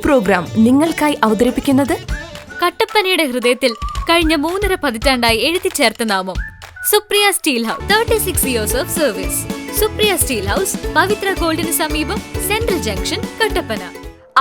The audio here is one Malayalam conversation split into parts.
പ്രോഗ്രാം നിങ്ങൾക്കായി അവതരിപ്പിക്കുന്നത് കട്ടപ്പനയുടെ ഹൃദയത്തിൽ കഴിഞ്ഞ 3.5 പതിറ്റാണ്ടായി എഴുതിച്ചേർത്ത നാമം Supriya steel house. 36 years of service. Supriya steel house, Pavithra ഗോൾഡിന് സമീപം, സെൻട്രൽ ജംഗ്ഷൻ, കട്ടപ്പന.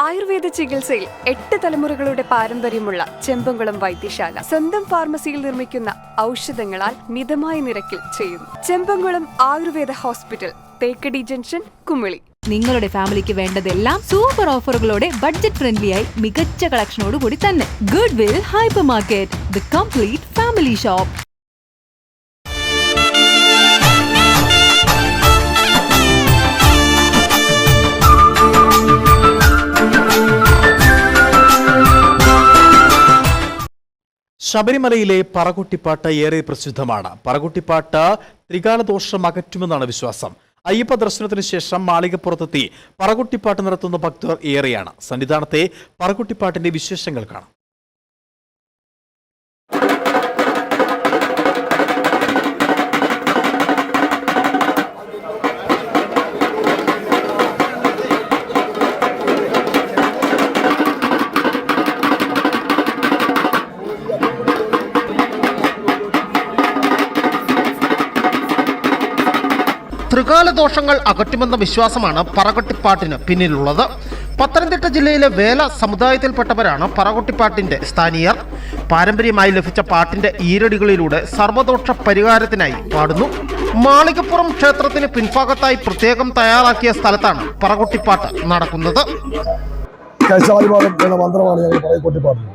ആയുർവേദ ചികിത്സയിൽ 8 തലമുറകളുടെ പാരമ്പര്യമുള്ള ചെമ്പംകുളം വൈദ്യശാല സ്വന്തം ഫാർമസിയിൽ നിർമ്മിക്കുന്ന ഔഷധങ്ങളാൽ മിതമായ നിരക്കിൽ ചെയ്യുന്നു. Chembankulam Ayurveda hospital, Thekkady junction, Kumily. നിങ്ങളുടെ ഫാമിലിക്ക് വേണ്ടതെല്ലാം സൂപ്പർ ഓഫറുകളോടെ ബഡ്ജറ്റ് ഫ്രണ്ട്ലിയായി മികച്ച കളക്ഷനോട് കൂടി തന്നെ. Good will hyper market, the complete family shop. ശബരിമലയിലെ പറകുട്ടിപ്പാട്ട് ഏറെ പ്രസിദ്ധമാണ്. പറകുട്ടിപ്പാട്ട് ത്രികാലദോഷം അകറ്റുമെന്നാണ് വിശ്വാസം. അയ്യപ്പ ദർശനത്തിന് ശേഷം മാളികപ്പുറത്തെത്തി പറകുട്ടിപ്പാട്ട് നടത്തുന്ന ഭക്തർ ഏറെയാണ്. സന്നിധാനത്തെ പറകുട്ടിപ്പാട്ടിന്റെ വിശേഷങ്ങൾ കാണാം. ത്രികാലദോഷങ്ങൾ അകറ്റുമെന്ന വിശ്വാസമാണ് പറകുട്ടിപ്പാട്ടിന് പിന്നിലുള്ളത്. പത്തനംതിട്ട ജില്ലയിലെ വേല സമുദായത്തിൽപ്പെട്ടവരാണ് പറകുട്ടിപ്പാട്ടിന്റെ സ്ഥാനീയർ. പാരമ്പര്യമായി ലഭിച്ച പാട്ടിന്റെ ഈരടികളിലൂടെ സർവ്വദോഷ പരിഹാരത്തിനായി പാടുന്നു. മാളികപ്പുറം ക്ഷേത്രത്തിന് പിൻഭാഗത്തായി പ്രത്യേകം തയ്യാറാക്കിയ സ്ഥലത്താണ് പറകുട്ടിപ്പാട്ട് നടക്കുന്നത്. മന്ത്രമാണ് ഞങ്ങൾ പറകുട്ടിപ്പാട്ട്.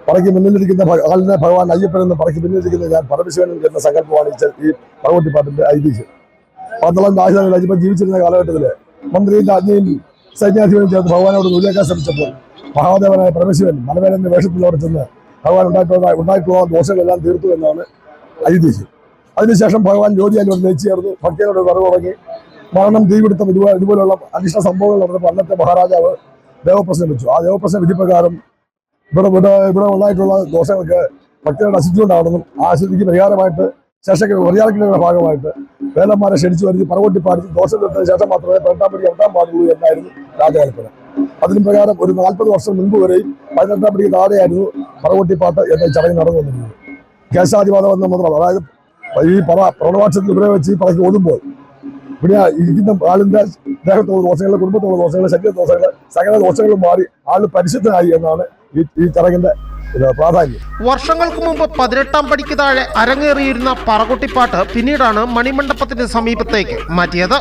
പറയ്ക്ക് മുന്നിലിരിക്കുന്ന ആളിനെ ഭഗവാൻ അയ്യപ്പൻ എന്ന് പറയ്ക്ക് മുന്നിലിരിക്കുന്ന ഞാൻ പരമശിവൻ എന്ന സങ്കല്പമാണ് ഈ പറകുട്ടിപ്പാട്ടിന്റെ ഐതിഹ്യം. 12 ആഴ്ച അയ്യപ്പൻ ജീവിച്ചിരുന്ന കാലഘട്ടത്തില് മന്ത്രിയുടെ ആജ്ഞയും സൈന്യാധിപനും ചേർന്ന് ഭഗവാനോട് നൂലേക്കാൻ ശ്രമിച്ചപ്പോൾ മഹാദേവനായ പരമശിവൻ മലവേലന്റെ വേഷത്തിലോട് ചെന്ന് ഭഗവാൻ ഉണ്ടായിട്ടുള്ള ദോഷങ്ങളെല്ലാം തീർത്തു എന്നാണ് ഐതിഹ്യം. അതിനുശേഷം ഭഗവാൻ ജ്യോതിയാലോട് ലയിച്ചു ചേർന്നു ഭക്തിയോട് വിറവ് തുടങ്ങി മരണം തീപിടുത്തം ഇതുപോലുള്ള അനിഷ്ട സംഭവങ്ങൾ നടന്നപ്പോൾ അന്നത്തെ മഹാരാജാവ് ദേവപ്രശ്നം വെച്ചു. ആ ദേവപ്രശ്ന വിധിപ്രകാരം ഇവിടെ ഉണ്ടായിട്ടുള്ള ദോഷങ്ങൾക്ക് ഭക്തിയുടെ അശുദ്ധിയുണ്ടാകണമെന്നും ആ അശുദ്ധിക്ക് പരിഹാരമായിട്ട് പരിഹാരത്തിന്റെ ഭാഗമായിട്ട് വേലന്മാരെ ക്ഷണിച്ചു വരുത്തി പറകുട്ടിപ്പാടി ദോഷം തീർത്തതിന് ശേഷം മാത്രമേ പതിനെട്ടാം എത്താൻ പാടുള്ളൂ എന്നായിരുന്നു രാജകൽപ്പന. അതിന് പ്രകാരം ഒരു 40 വർഷം മുൻപ് വരെയും 18ആം പടിക്ക് താഴെയായിരുന്നു പറകുട്ടിപ്പാട്ട് എന്ന ചടങ്ങ് നടന്നു വന്നിരുന്നത്. കേശാധിപാതം എന്ന മന്ത്രം, അതായത് ഈ പ്രവണവാക്ഷത്തിൽ ഇവിടെ വെച്ച് ഈ പറയ്ക്ക് ഓടുമ്പോൾ ഇവിടെ ഇരിക്കുന്ന ആളിന്റെ ദേഹത്തുള്ള ദോഷങ്ങൾ, കുടുംബത്തുള്ള ദോഷങ്ങൾ, ശരീര ദോഷങ്ങൾ, സകല ദോഷങ്ങളും മാറി ആൾ പരിശുദ്ധനായി എന്നാണ് ഈ ചടങ്ങിന്റെ പ്രാധാന്യം. വർഷങ്ങൾക്ക് മുമ്പ് 18ആം പടിക്ക് താഴെ അരങ്ങേറിയിരുന്ന പറകുട്ടിപ്പാട്ട് പിന്നീടാണ് മണിമണ്ഡപത്തിന് സമീപത്തേക്ക് മാറ്റിയത്.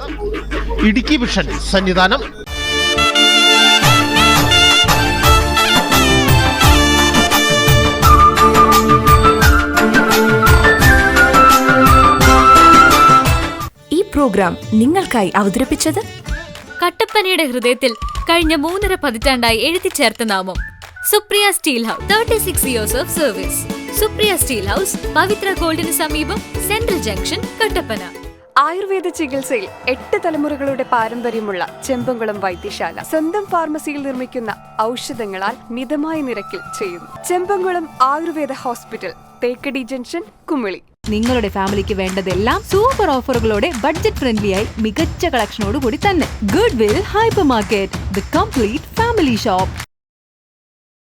ഇടുക്കി വിഷൻ, സന്നിധാനം. ഈ പ്രോഗ്രാം നിങ്ങൾക്കായി അവതരിപ്പിച്ചത് കട്ടപ്പനയുടെ ഹൃദയത്തിൽ കഴിഞ്ഞ 3.5 പതിറ്റാണ്ടായി എഴുതിച്ചേർത്ത നാമം Supriya steel house. 36 years of service. Supriya steel house, Pavithra ഗോൾഡിന് സമീപം, സെൻട്രൽ ജംഗ്ഷൻ, കട്ടപ്പന. ആയുർവേദ ചികിത്സയിൽ 8 തലമുറകളുടെ പാരമ്പര്യമുള്ള ചെമ്പംകുളം വൈദ്യശാല സ്വന്തം ഫാർമസിയിൽ നിർമ്മിക്കുന്ന ഔഷധങ്ങളാൽ മിതമായ നിരക്കിൽ ചെയ്യുന്നു. Chembankulam Ayurveda hospital, Thekkady junction, Kumily. നിങ്ങളുടെ ഫാമിലിക്ക് വേണ്ടതെല്ലാം സൂപ്പർ ഓഫറുകളോടെ ബഡ്ജറ്റ് ഫ്രണ്ട്ലിയായി മികച്ച കളക്ഷനോട് കൂടി തന്നെ. Good will hyper market, the complete family shop.